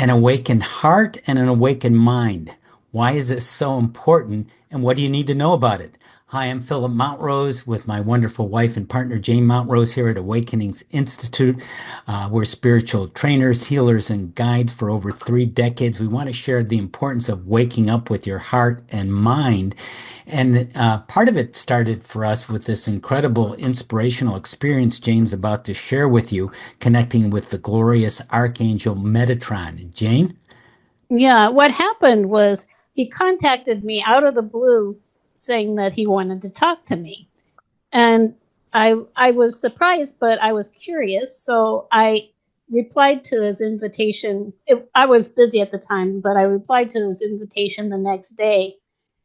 an awakened heart and an awakened mind. Why is this so important, and what do you need to know about it? Hi, I'm Philip Montrose with my wonderful wife and partner Jane Montrose here at Awakenings Institute. We're spiritual trainers, healers, and guides for over 3 decades. We want to share the importance of waking up with your heart and mind. And part of it started for us with this incredible inspirational experience Jane's about to share with you, connecting with the glorious Archangel Metatron. Jane? Yeah, what happened was he contacted me out of the blue saying that he wanted to talk to me. And I was surprised, but I was curious. So I replied to his invitation. I was busy at the time, but I replied to his invitation the next day.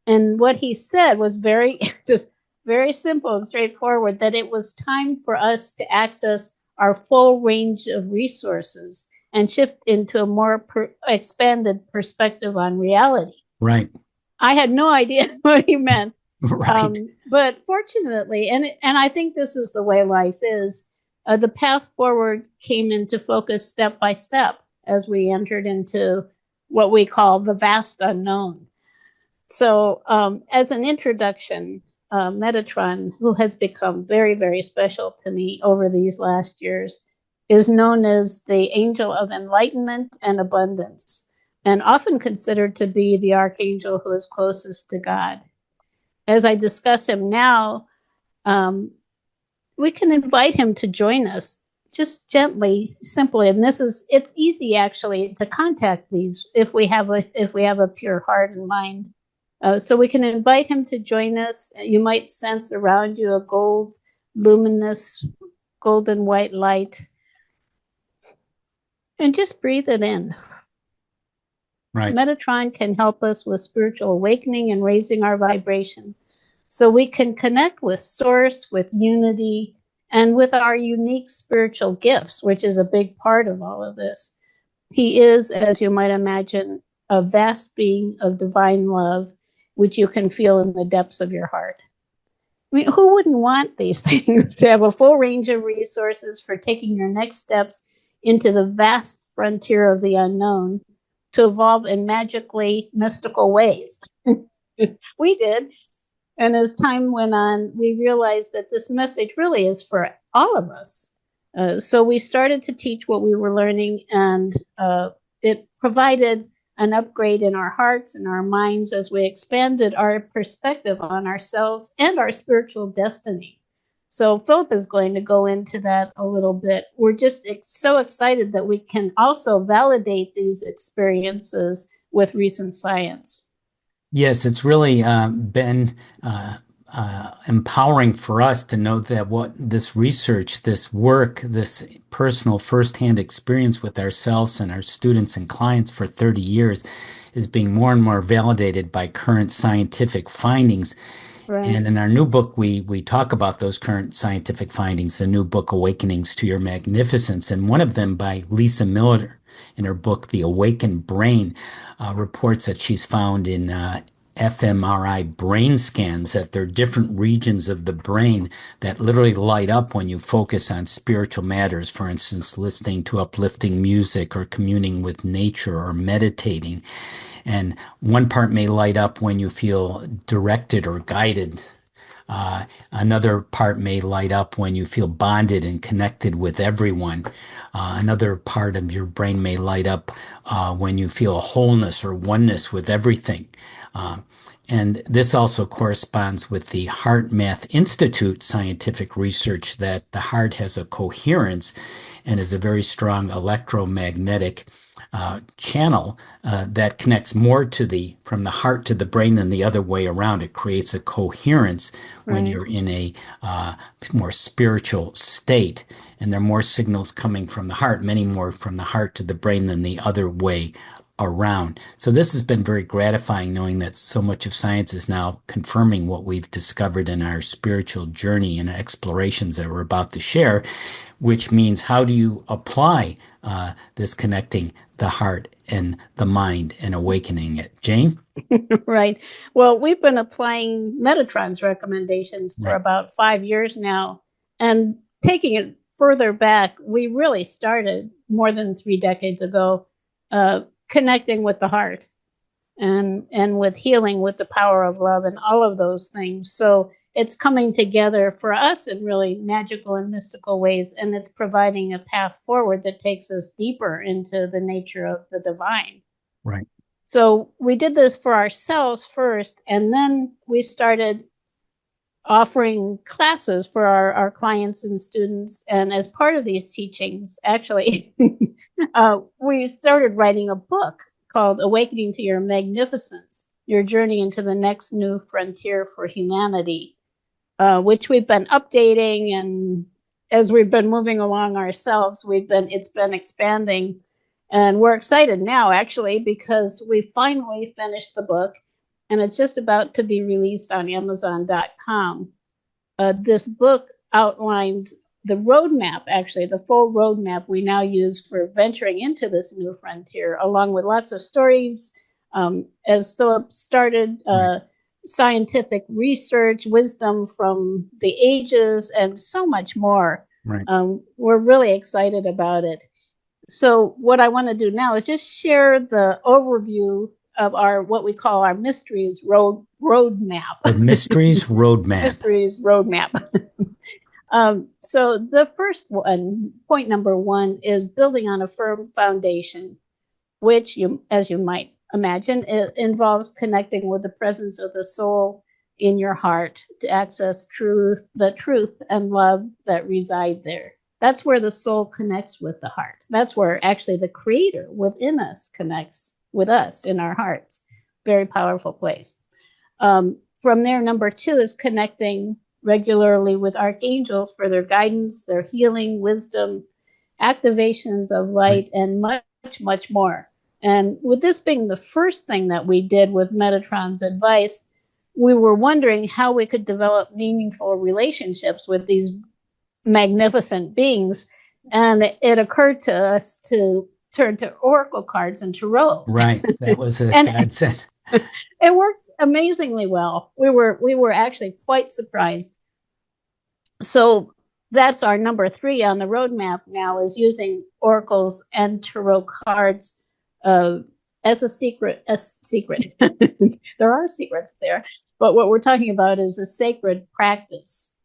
And what he said was very, just very simple and straightforward, that it was time for us to access our full range of resources and shift into a more expanded perspective on reality. Right. I had no idea what he meant. Right. But fortunately, and I think this is the way life is, the path forward came into focus step by step as we entered into what we call the vast unknown. So as an introduction, Metatron, who has become very, very special to me over these last years, is known as the angel of enlightenment and abundance, and often considered to be the archangel who is closest to God. As I discuss him now, we can invite him to join us just gently, simply. And it's easy actually to contact these if we have a pure heart and mind. So we can invite him to join us. You might sense around you a luminous, golden white light. And just breathe it in. Right. Metatron can help us with spiritual awakening and raising our vibration so we can connect with source, with unity, and with our unique spiritual gifts, which is a big part of all of this. He is, as you might imagine, a vast being of divine love, which you can feel in the depths of your heart. I mean, who wouldn't want these things? To have a full range of resources for taking your next steps into the vast frontier of the unknown, to evolve in magically mystical ways. We did. And as time went on, we realized that this message really is for all of us. So we started to teach what we were learning, and it provided an upgrade in our hearts and our minds as we expanded our perspective on ourselves and our spiritual destiny. So Philip is going to go into that a little bit. We're just so excited that we can also validate these experiences with recent science. Yes, it's really been empowering for us to know that what this research, this work, this personal firsthand experience with ourselves and our students and clients for 30 years is being more and more validated by current scientific findings. Right. And in our new book, we talk about those current scientific findings, the new book, Awakenings to Your Magnificence. And one of them by Lisa Miller in her book, The Awakened Brain, reports that she's found in fMRI brain scans that there are different regions of the brain that literally light up when you focus on spiritual matters. For instance, listening to uplifting music or communing with nature or meditating. And one part may light up when you feel directed or guided. Another part may light up when you feel bonded and connected with everyone. Another part of your brain may light up when you feel a wholeness or oneness with everything. And this also corresponds with the Heart Math Institute scientific research that the heart has a coherence and is a very strong electromagnetic channel that connects more from the heart to the brain than the other way around. It creates a coherence when Right. you're in a more spiritual state, and there are more signals coming from the heart, many more from the heart to the brain than the other way around. So this has been very gratifying, knowing that so much of science is now confirming what we've discovered in our spiritual journey and explorations that we're about to share, which means how do you apply this connecting the heart and the mind and awakening it? Jane? Right. Well, we've been applying Metatron's recommendations for Right. about 5 years now. And taking it further back, we really started more than 3 decades ago connecting with the heart and with healing with the power of love and all of those things. So it's coming together for us in really magical and mystical ways, and it's providing a path forward that takes us deeper into the nature of the divine. Right. So we did this for ourselves first, and then we started offering classes for our clients and students. And as part of these teachings, actually, we started writing a book called Awakening to Your Magnificence, Your Journey into the Next New Frontier for Humanity, which we've been updating. And as we've been moving along ourselves, it's been expanding. And we're excited now, actually, because we finally finished the book, and it's just about to be released on Amazon.com. This book outlines the roadmap, actually, the full roadmap we now use for venturing into this new frontier, along with lots of stories. As Philip started, scientific research, wisdom from the ages, and so much more. Right. We're really excited about it. So what I want to do now is just share the overview of what we call our mysteries roadmap. The mysteries roadmap. Mysteries roadmap. So the first one, point number one, is building on a firm foundation, which, as you might imagine, it involves connecting with the presence of the soul in your heart to access the truth and love that reside there. That's where the soul connects with the heart. That's where actually the creator within us connects with us in our hearts. Very powerful place. From there, number two is connecting regularly with archangels for their guidance, their healing, wisdom, activations of light, and much, much more. And with this being the first thing that we did with Metatron's advice, we were wondering how we could develop meaningful relationships with these magnificent beings. And it occurred to us to turn to oracle cards and tarot. Right. That was a godsend. It worked amazingly well. We were actually quite surprised. So that's our number three on the roadmap now, is using oracles and tarot cards as a secret. There are secrets there, but what we're talking about is a sacred practice,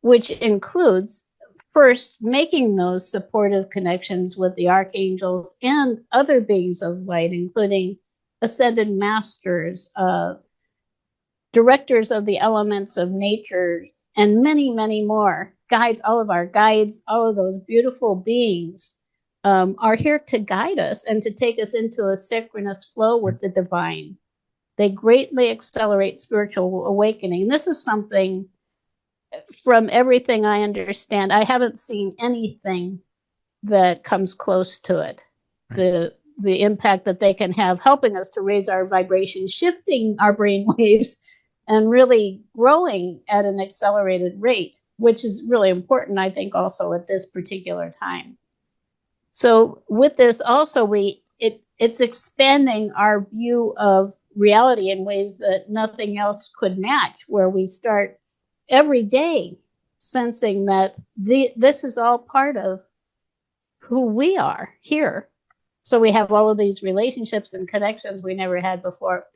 which includes first making those supportive connections with the archangels and other beings of light, including ascended masters, directors of the elements of nature, and many, many more. Guides, all of our guides, all of those beautiful beings are here to guide us and to take us into a synchronous flow with the divine. They greatly accelerate spiritual awakening. And this is something, from everything I understand, I haven't seen anything that comes close to it. The impact that they can have, helping us to raise our vibration, shifting our brain waves, and really growing at an accelerated rate, which is really important, I think, also at this particular time. So with this also, it's expanding our view of reality in ways that nothing else could match, where we start every day sensing that this is all part of who we are here. So we have all of these relationships and connections we never had before.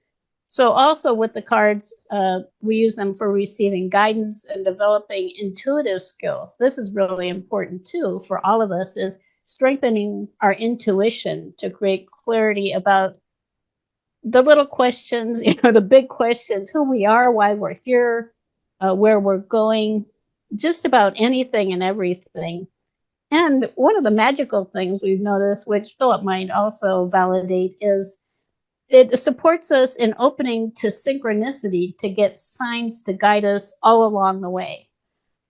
So also with the cards, we use them for receiving guidance and developing intuitive skills. This is really important too for all of us, is strengthening our intuition to create clarity about the little questions, the big questions, who we are, why we're here, where we're going, just about anything and everything. And one of the magical things we've noticed, which Philip might also validate, is it supports us in opening to synchronicity to get signs to guide us all along the way.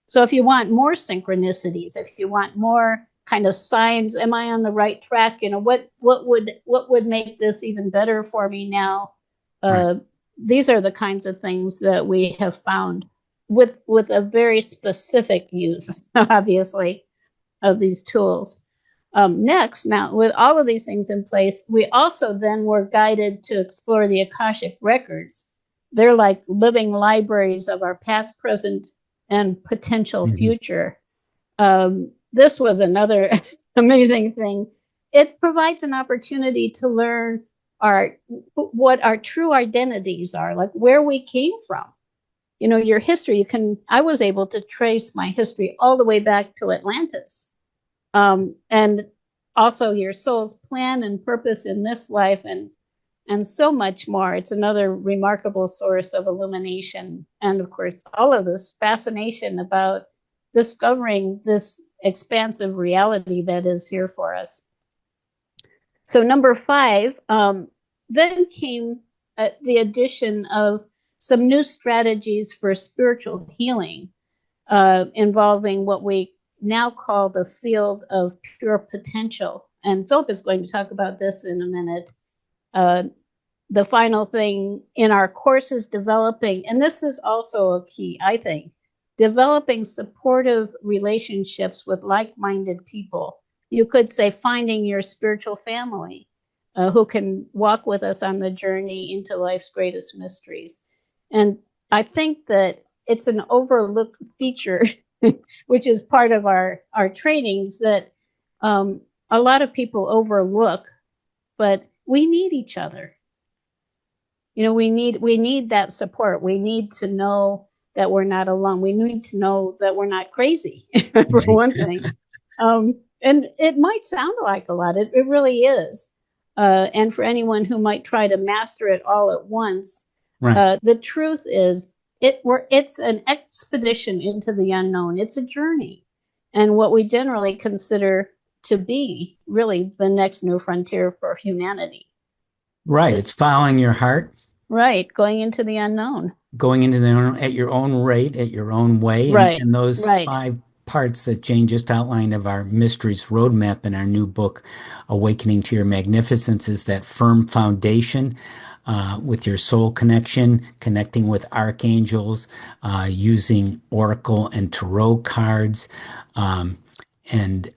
So if you want more synchronicities, if you want more kind of signs, am I on the right track? What would make this even better for me now? Right. These are the kinds of things that we have found with a very specific use, obviously, of these tools. Next, now, with all of these things in place, we also then were guided to explore the Akashic records. They're like living libraries of our past, present, and potential future. This was another amazing thing. it provides an opportunity to learn our what our true identities are, like where we came from. You know, your history. I was able to trace my history all the way back to Atlantis, and also your soul's plan and purpose in this life, and so much more. It's another remarkable source of illumination, and of course, all of this fascination about discovering this expansive reality that is here for us. So number 5, then came the addition of some new strategies for spiritual healing, involving what we now call the field of pure potential. And Philip is going to talk about this in a minute. The final thing in our course is developing, and this is also a key, I think, developing supportive relationships with like-minded people. You could say finding your spiritual family, who can walk with us on the journey into life's greatest mysteries. And I think that it's an overlooked feature, which is part of our trainings, that a lot of people overlook, but we need each other. You know, we need that support. We need to know that we're not alone. We need to know that we're not crazy, for one thing. And it might sound like a lot. It really is. And for anyone who might try to master it all at once, Right. the truth is it's an expedition into the unknown. It's a journey. And what we generally consider to be really the next new frontier for humanity. Right. It's Just following your heart, right, going into the unknown. going into at your own rate, at your own way. Right, And those right, 5 parts that Jane just outlined of our mysteries roadmap in our new book, Awakening to Your Magnificence, is that firm foundation with your soul connection, connecting with archangels, using oracle and tarot cards, and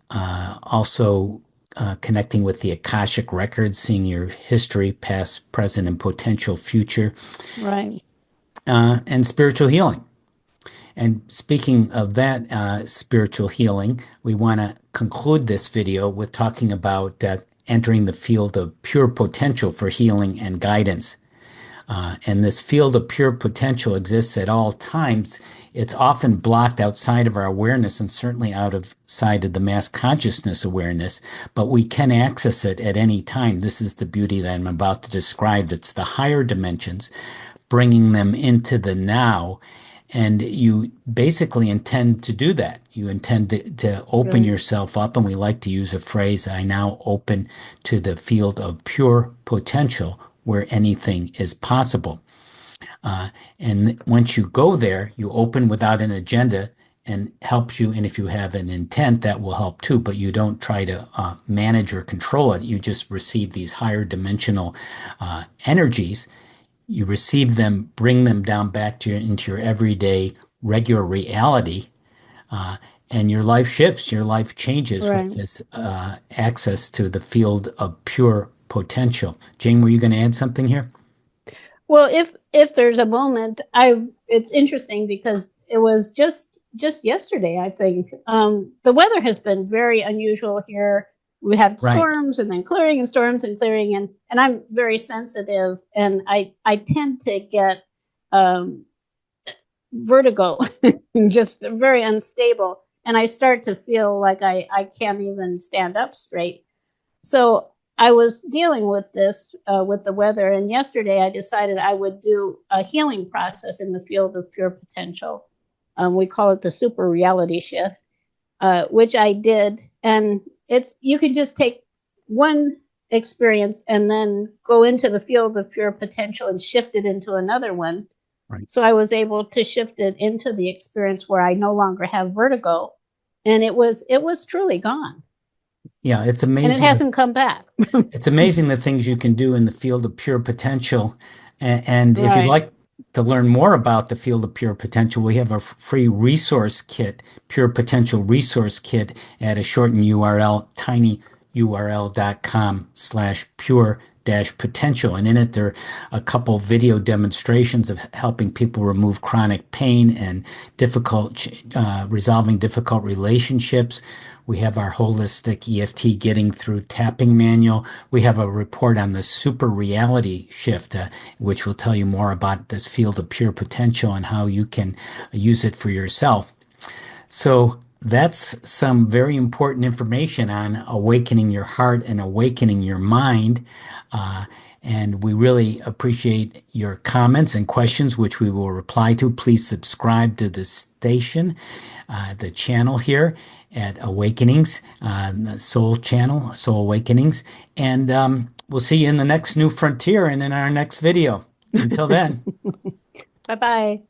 also connecting with the Akashic records, seeing your history, past, present, and potential future, right. and spiritual healing. And speaking of that spiritual healing, we want to conclude this video with talking about entering the field of pure potential for healing and guidance. And this field of pure potential exists at all times. It's often blocked outside of our awareness and certainly outside of the mass consciousness awareness, but we can access it at any time. This is the beauty that I'm about to describe. It's the higher dimensions, bringing them into the now. And you basically intend to do that. You intend to open Right, yourself up. And we like to use a phrase, I now open to the field of pure potential where anything is possible. And once you go there, you open without an agenda and helps you. And if you have an intent, that will help too. But you don't try to manage or control it. You just receive these higher dimensional energies. You receive them, bring them down back to into your everyday, regular reality, and your life shifts. Your life changes with right. this access to the field of pure potential. Jane, were you going to add something here? Well, if there's a moment, it's interesting because it was just yesterday, I think. The weather has been very unusual here. We have Right. storms and then clearing and storms and clearing, and I'm very sensitive, and I tend to get vertigo, just very unstable, and I start to feel like I can't even stand up straight. So I was dealing with this with the weather, and yesterday I decided I would do a healing process in the field of pure potential. We call it the super reality shift, which I did, and you can just take one experience and then go into the field of pure potential and shift it into another one. Right. So I was able to shift it into the experience where I no longer have vertigo, and it was truly gone, Yeah, it's and it amazing. hasn't come back. It's amazing the things you can do in the field of pure potential. And if you'd Right. like to learn more about the field of pure potential, we have a free resource kit, Pure Potential Resource Kit, at a shortened URL, url.com/pure potential. And in it, there are a couple video demonstrations of helping people remove chronic pain and resolving difficult relationships. We have our holistic EFT getting through tapping manual. We have a report on the super reality shift, which will tell you more about this field of pure potential and how you can use it for yourself. So that's some very important information on awakening your heart and awakening your mind. Uh, and we really appreciate your comments and questions, which we will reply to. Please subscribe to the station, the channel here at Awakenings, the Soul Channel, Soul Awakenings. And we'll see you in the next new frontier and in our next video. Until then. Bye bye.